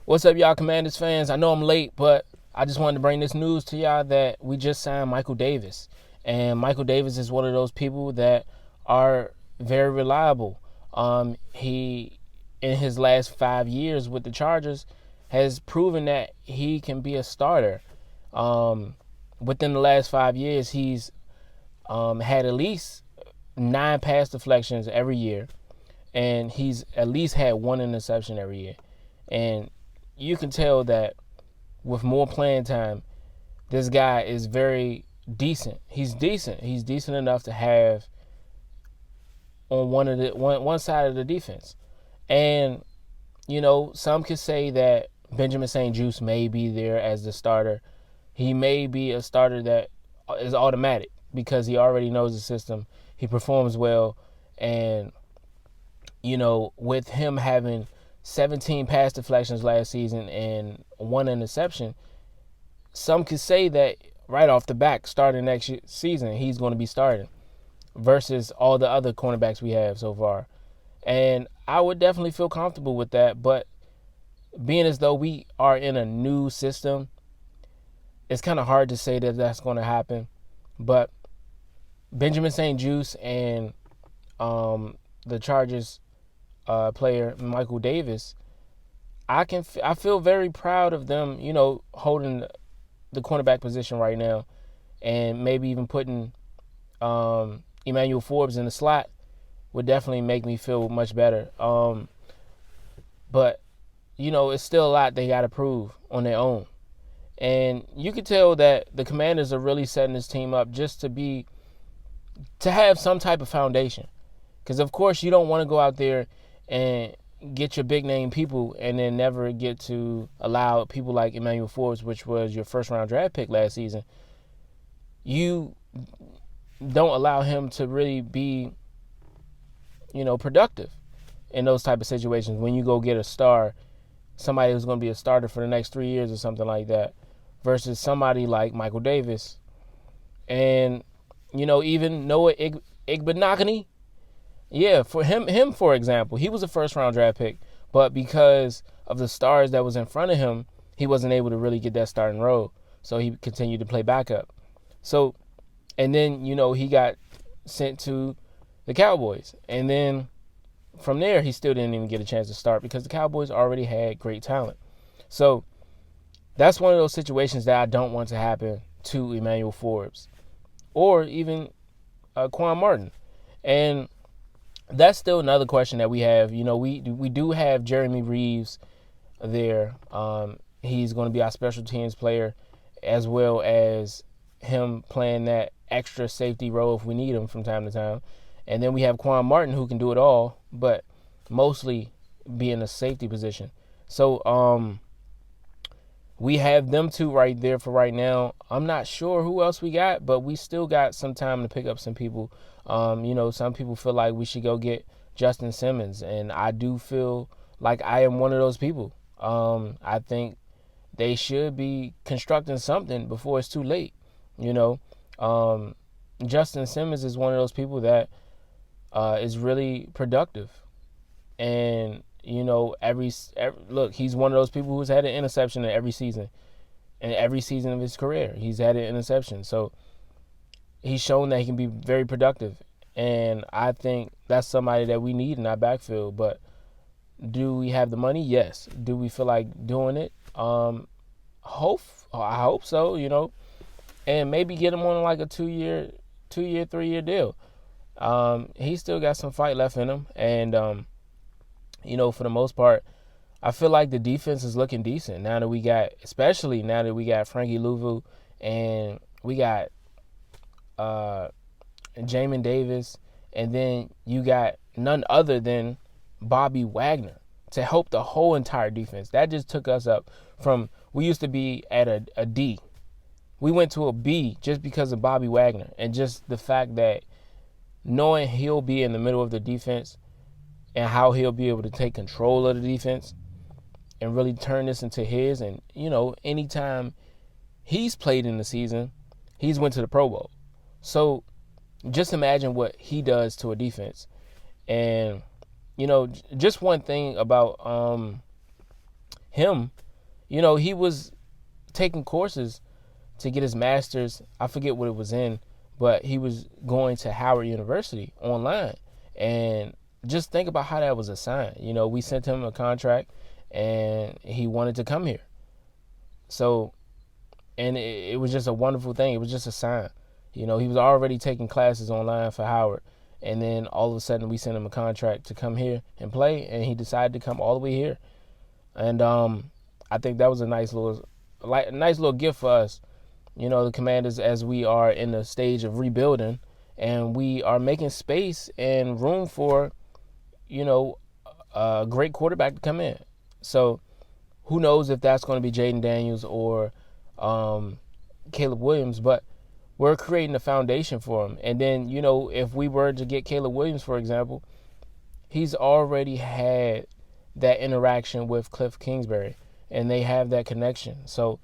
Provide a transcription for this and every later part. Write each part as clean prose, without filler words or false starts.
What's up, y'all Commanders fans? I know I'm late, but I just wanted to bring this news to y'all that we just signed Michael Davis. And Michael Davis is one of those people that are very reliable. He, in his last 5 years with the Chargers, has proven that he can be a starter. Within the last 5 years, he's had at least 9 pass deflections every year, and he's at least had 1 interception every year. And you can tell that with more playing time, this guy is very decent. He's decent. He's decent enough to have on one side of the defense. And some could say that Benjamin St-Juste may be there as the starter. He may be a starter that is automatic because he already knows the system. He performs well, and with him having 17 pass deflections last season and 1 interception, some could say that right off the back, starting next season, he's going to be starting versus all the other cornerbacks we have so far. And I would definitely feel comfortable with that, but being as though we are in a new system, it's kind of hard to say that that's going to happen. But Benjamin St-Juste and the Chargers player Michael Davis, I feel very proud of them, holding the cornerback position right now, and maybe even putting Emmanuel Forbes in the slot would definitely make me feel much better. But it's still a lot they got to prove on their own, and you can tell that the Commanders are really setting this team up just to have some type of foundation, because of course you don't want to go out there and get your big name people and then never get to allow people like Emmanuel Forbes, which was your first round draft pick last season. You don't allow him to really be, productive in those type of situations when you go get a star, somebody who's going to be a starter for the next 3 years or something like that, versus somebody like Michael Davis. And, even Noah Igbenogany. Yeah, for him, for example, he was a first-round draft pick, but because of the stars that was in front of him, he wasn't able to really get that starting role, so he continued to play backup. So, and then, he got sent to the Cowboys, and then from there, he still didn't even get a chance to start because the Cowboys already had great talent. So, that's one of those situations that I don't want to happen to Emmanuel Forbes or even Quan Martin. And that's still another question that we have. We do have Jeremy Reeves there. He's going to be our special teams player, as well as him playing that extra safety role if we need him from time to time. And then we have Quan Martin, who can do it all, but mostly be in a safety position. So we have them two right there for right now. I'm not sure who else we got, but we still got some time to pick up some people. Some people feel like we should go get Justin Simmons, and I do feel like I am one of those people. I think they should be constructing something before it's too late. Justin Simmons is one of those people that is really productive, and look, he's one of those people who's had an interception in every season. In every season of his career, he's had an interception. So he's shown that he can be very productive, and I think that's somebody that we need in our backfield. But do we have the money? Yes. Do we feel like doing it? I hope so. And maybe get him on like a 2-year, 3-year deal. He's still got some fight left in him, and for the most part, I feel like the defense is looking decent especially now that we got Frankie Louvu and we got Jamin Davis, and then you got none other than Bobby Wagner to help the whole entire defense. That just took us up from, we used to be at a D. We went to a B just because of Bobby Wagner, and just the fact that knowing he'll be in the middle of the defense and how he'll be able to take control of the defense and really turn this into his. And, anytime he's played in the season, he's went to the Pro Bowl. So just imagine what he does to a defense. And, just one thing about him, he was taking courses to get his master's. I forget what it was in, but he was going to Howard University online. And just think about how that was a sign. We sent him a contract and he wanted to come here. So, and it was just a wonderful thing. It was just a sign. He was already taking classes online for Howard. And then all of a sudden we sent him a contract to come here and play, and he decided to come all the way here. And I think that was a nice little gift for us, the Commanders, as we are in the stage of rebuilding, and we are making space and room for, a great quarterback to come in. So who knows if that's going to be Jaden Daniels or Caleb Williams, but we're creating a foundation for him. And then, if we were to get Caleb Williams, for example, he's already had that interaction with Cliff Kingsbury, and they have that connection. So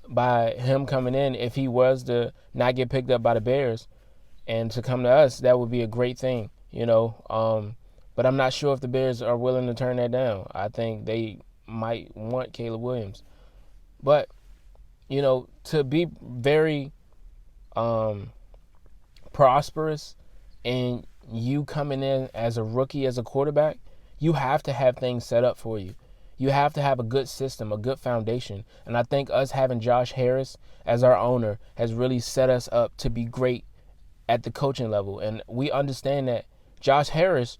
by him coming in, if he was to not get picked up by the Bears and to come to us, that would be a great thing, But I'm not sure if the Bears are willing to turn that down. I think they might want Caleb Williams. But, to be very prosperous and you coming in as a rookie, as a quarterback, you have to have things set up for you. You have to have a good system, a good foundation. And I think us having Josh Harris as our owner has really set us up to be great at the coaching level. And we understand that Josh Harris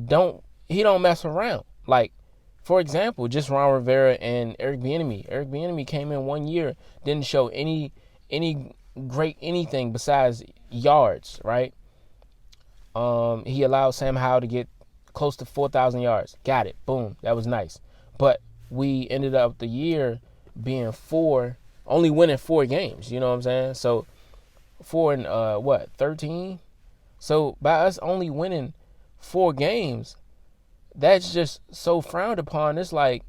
don't mess around. Like, for example, just Ron Rivera and Eric Bieniemy. Eric Bieniemy came in 1 year, didn't show any great anything besides yards, right? He allowed Sam Howell to get close to 4,000 yards. Got it. Boom. That was nice. But we ended up the year being only winning 4 games. You know what I'm saying? So 4 and 13? So by us only winning 4 games, that's just so frowned upon. It's like,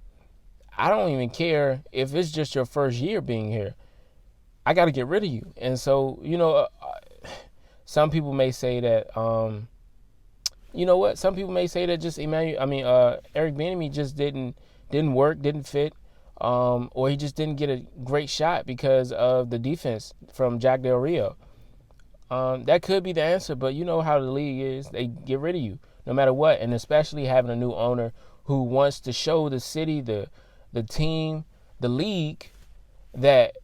I don't even care if it's just your first year being here. I got to get rid of you. And so, some people may say that, some people may say that just Eric Bieniemy just didn't work, didn't fit, or he just didn't get a great shot because of the defense from Jack Del Rio. That could be the answer, but you know how the league is. They get rid of you no matter what, and especially having a new owner who wants to show the city, the team, the league that,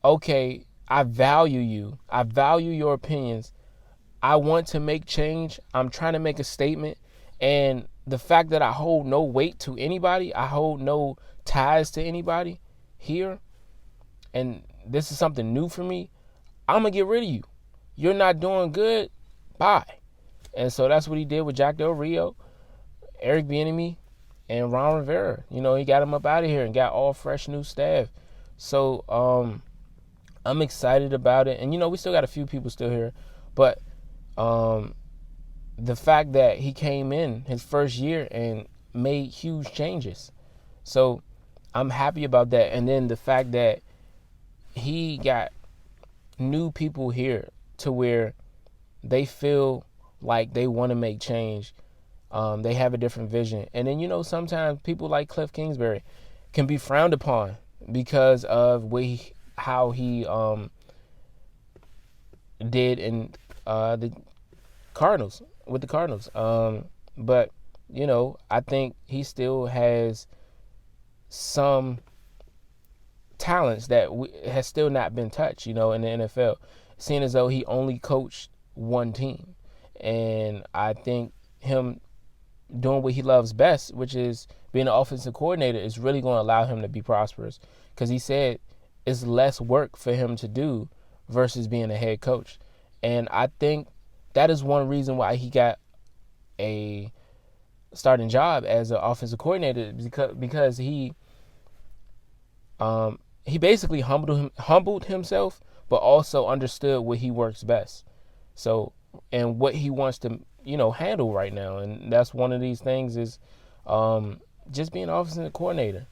okay, I value you. I value your opinions. I want to make change. I'm trying to make a statement. And the fact that I hold no weight to anybody, I hold no ties to anybody here, and this is something new for me, I'm going to get rid of you. You're not doing good. Bye. And so that's what he did with Jack Del Rio, Eric Bieniemy, and Ron Rivera. He got him up out of here and got all fresh new staff. So I'm excited about it. And, we still got a few people still here. But the fact that he came in his first year and made huge changes. So I'm happy about that. And then the fact that he got new people here to where they feel like they want to make change. They have a different vision. And then, sometimes people like Cliff Kingsbury can be frowned upon because of how he did in the Cardinals, with the Cardinals. But, I think he still has some talents that has still not been touched, in the NFL, seeing as though he only coached one team. And I think him doing what he loves best, which is being an offensive coordinator, is really going to allow him to be prosperous. Because he said it's less work for him to do versus being a head coach. And I think that is one reason why he got a starting job as an offensive coordinator, because he basically humbled himself, but also understood what he works best. So, and what he wants to, handle right now. And that's one of these things is just being an offensive coordinator.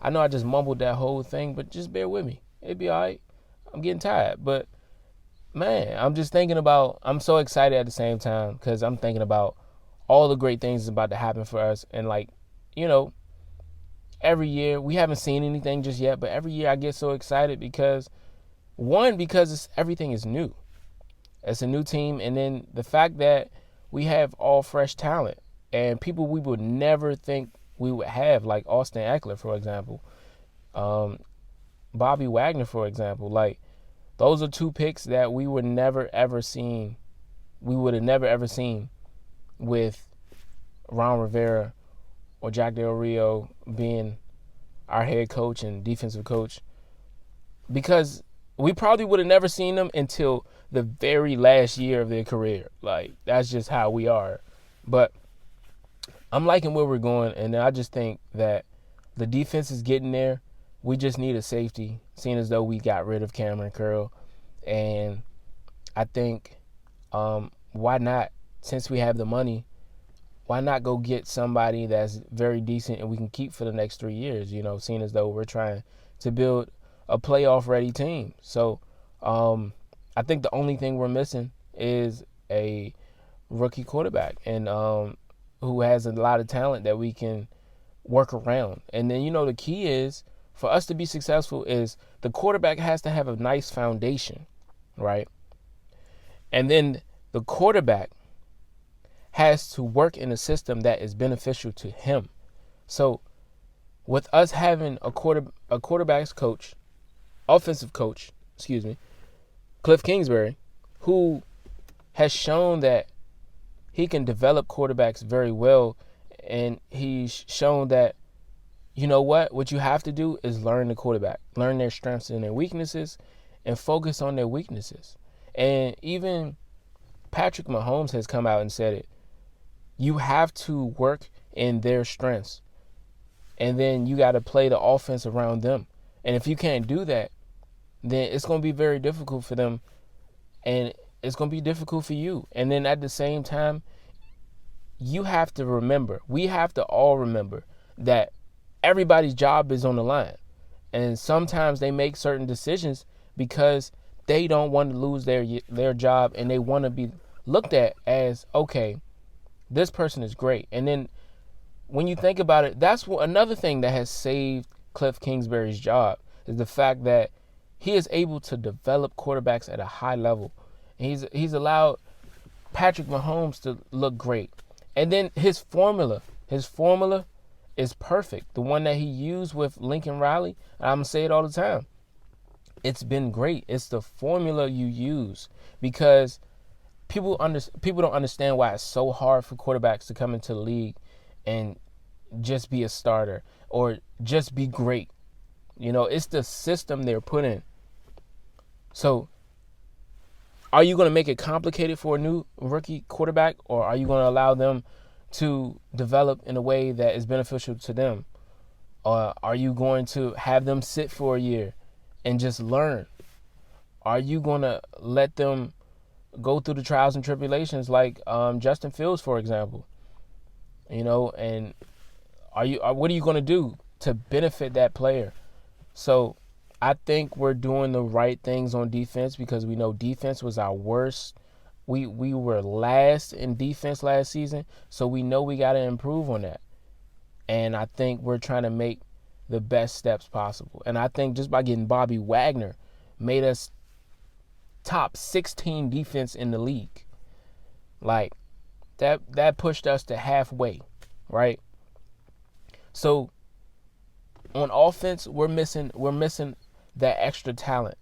I know I just mumbled that whole thing, but just bear with me. It'll be all right. I'm getting tired. But, man, I'm so excited at the same time because I'm thinking about all the great things that's about to happen for us. And, every year, we haven't seen anything just yet, but every year I get so excited because everything is new. It's a new team, and then the fact that we have all fresh talent and people we would never think we would have, like Austin Eckler, for example, Bobby Wagner, for example. Like, those are two picks that we would never ever seen. We would have never ever seen with Ron Rivera or Jack Del Rio being our head coach and defensive coach, because we probably would have never seen them until the very last year of their career. Like, that's just how we are. But I'm liking where we're going, and I just think that the defense is getting there. We just need a safety, seeing as though we got rid of Cameron Curl. And I think, why not, since we have the money, why not go get somebody that's very decent and we can keep for the next 3 years, seeing as though we're trying to build a playoff-ready team. So I think the only thing we're missing is a rookie quarterback, and who has a lot of talent that we can work around. And then, the key is, for us to be successful, is the quarterback has to have a nice foundation, right? And then the quarterback has to work in a system that is beneficial to him. So with us having a quarterback's coach, offensive coach, Cliff Kingsbury, who has shown that he can develop quarterbacks very well, and he's shown that, what you have to do is learn the quarterback, learn their strengths and their weaknesses, and focus on their weaknesses. And even Patrick Mahomes has come out and said it. You have to work in their strengths, and then you got to play the offense around them. And if you can't do that, then it's going to be very difficult for them, and it's going to be difficult for you. And then at the same time, we have to all remember that everybody's job is on the line. And sometimes they make certain decisions because they don't want to lose their job, and they want to be looked at as, okay, this person is great. And then when you think about it, that's another thing that has saved Cliff Kingsbury's job, is the fact that he is able to develop quarterbacks at a high level. He's allowed Patrick Mahomes to look great. And then his formula is perfect. The one that he used with Lincoln Riley, and I'm going to say it all the time, it's been great. It's the formula you use, because people don't understand why it's so hard for quarterbacks to come into the league and just be a starter or just be great. It's the system they're put in. So are you going to make it complicated for a new rookie quarterback, or are you going to allow them to develop in a way that is beneficial to them? Or are you going to have them sit for a year and just learn? Are you going to let them go through the trials and tribulations like Justin Fields, for example? And what are you going to do to benefit that player? So I think we're doing the right things on defense, because we know defense was our worst. We were last in defense last season, so we know we got to improve on that. And I think we're trying to make the best steps possible. And I think just by getting Bobby Wagner made us top 16 defense in the league. Like, that pushed us to halfway, right? So on offense, we're missing that extra talent.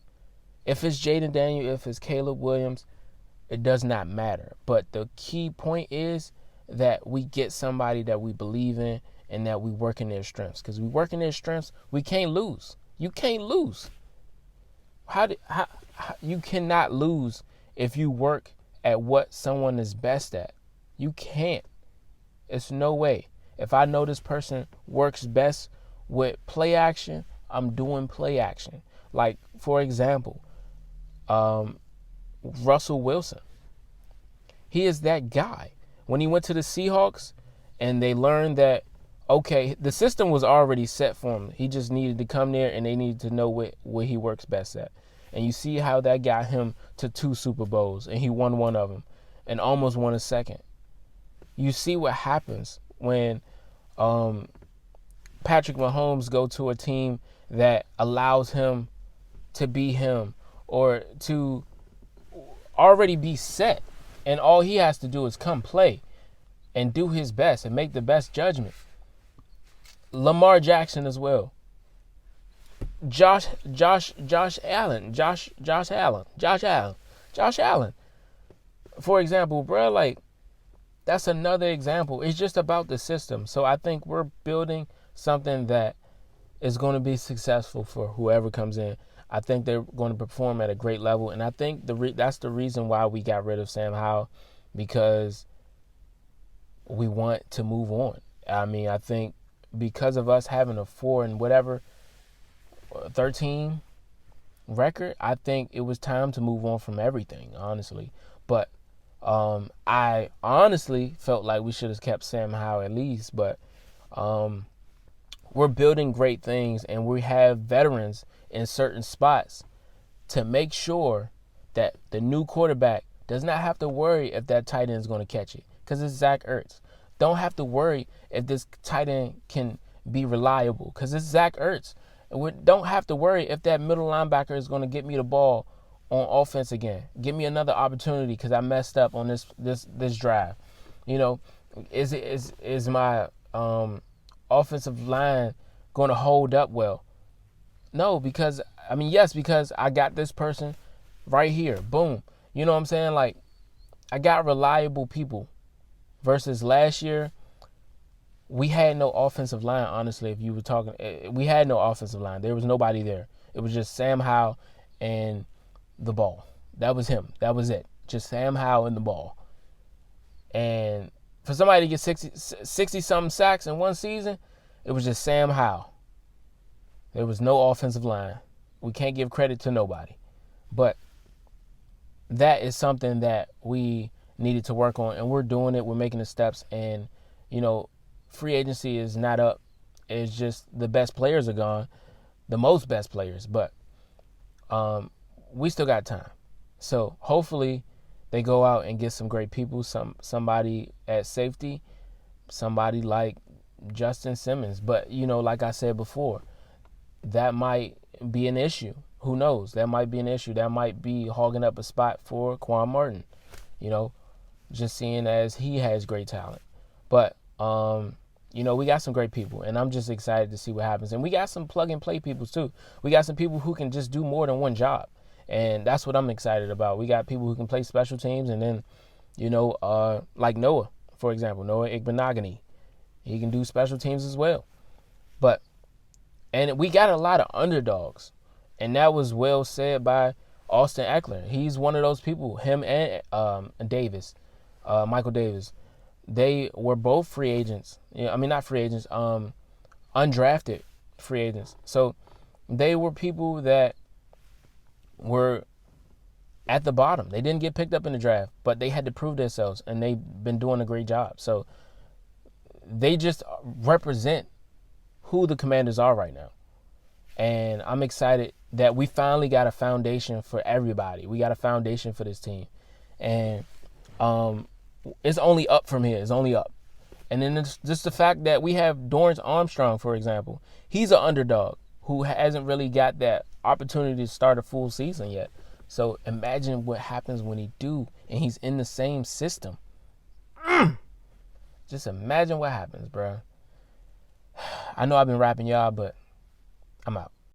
If it's Jaden Daniel, if it's Caleb Williams, it does not matter. But the key point is that we get somebody that we believe in and that we work in their strengths. Because we work in their strengths, we can't lose. You can't lose. You cannot lose if you work at what someone is best at. You can't. It's no way. If I know this person works best with play action, I'm doing play action. Like, for example, Russell Wilson. He is that guy. When he went to the Seahawks and they learned that, okay, the system was already set for him. He just needed to come there and they needed to know what he works best at. And you see how that got him to 2 Super Bowls, and he won one of them and almost won a second. You see what happens when Patrick Mahomes go to a team that allows him to be him or to already be set, and all he has to do is come play and do his best and make the best judgment. Lamar Jackson as well. Josh Allen. For example, bro, like, that's another example. It's just about the system. So I think we're building something that is going to be successful for whoever comes in. I think they're going to perform at a great level, and I think that's the reason why we got rid of Sam Howell, because we want to move on. I mean, I think because of us having a 4-13 record, I think it was time to move on from everything, honestly. But I honestly felt like we should have kept Sam Howell at least, but we're building great things, and we have veterans in certain spots to make sure that the new quarterback does not have to worry if that tight end is going to catch it, because it's Zach Ertz. Don't have to worry if this tight end can be reliable, because it's Zach Ertz. And we don't have to worry if that middle linebacker is going to get me the ball on offense again. Give me another opportunity because I messed up on this drive. You know, is my offensive line going to hold up well? No, because I got this person right here. Boom. You know what I'm saying? Like, I got reliable people. Versus last year, we had no offensive line, honestly. If you were talking, we had no offensive line. There was nobody there. It was just Sam Howell and the ball. That was him. That was it. Just Sam Howell and the ball. And for somebody to get 60-something sacks in one season, it was just Sam Howell. There was no offensive line. We can't give credit to nobody. But that is something that we needed to work on, and we're doing it. We're making the steps, and, you know, free agency is not up. It's just the best players are gone, the most best players, but we still got time. So hopefully they go out and get some great people, somebody at safety, somebody like Justin Simmons. But, you know, like I said before, that might be an issue. Who knows? That might be an issue. That might be hogging up a spot for Quan Martin, you know, just seeing as he has great talent. But, you know, we got some great people, and I'm just excited to see what happens. And we got some plug-and-play people, too. We got some people who can just do more than one job, and that's what I'm excited about. We got people who can play special teams, and then, you know, like Noah, for example, Noah Igbenogany. He can do special teams as well. And we got a lot of underdogs, and that was well said by Austin Eckler. He's one of those people, him and Davis, Michael Davis. They were both free agents. Not free agents, undrafted free agents. So they were people that were at the bottom. They didn't get picked up in the draft, but they had to prove themselves, and they've been doing a great job. So they just represent who the Commanders are right now. And I'm excited that we finally got a foundation for everybody. We got a foundation for this team. And it's only up from here. It's only up. And then it's just the fact that we have Dorrance Armstrong, for example. He's an underdog who hasn't really got that opportunity to start a full season yet. So imagine what happens when he do, and he's in the same system. Just imagine what happens, bro. I know I've been rapping y'all, but I'm out.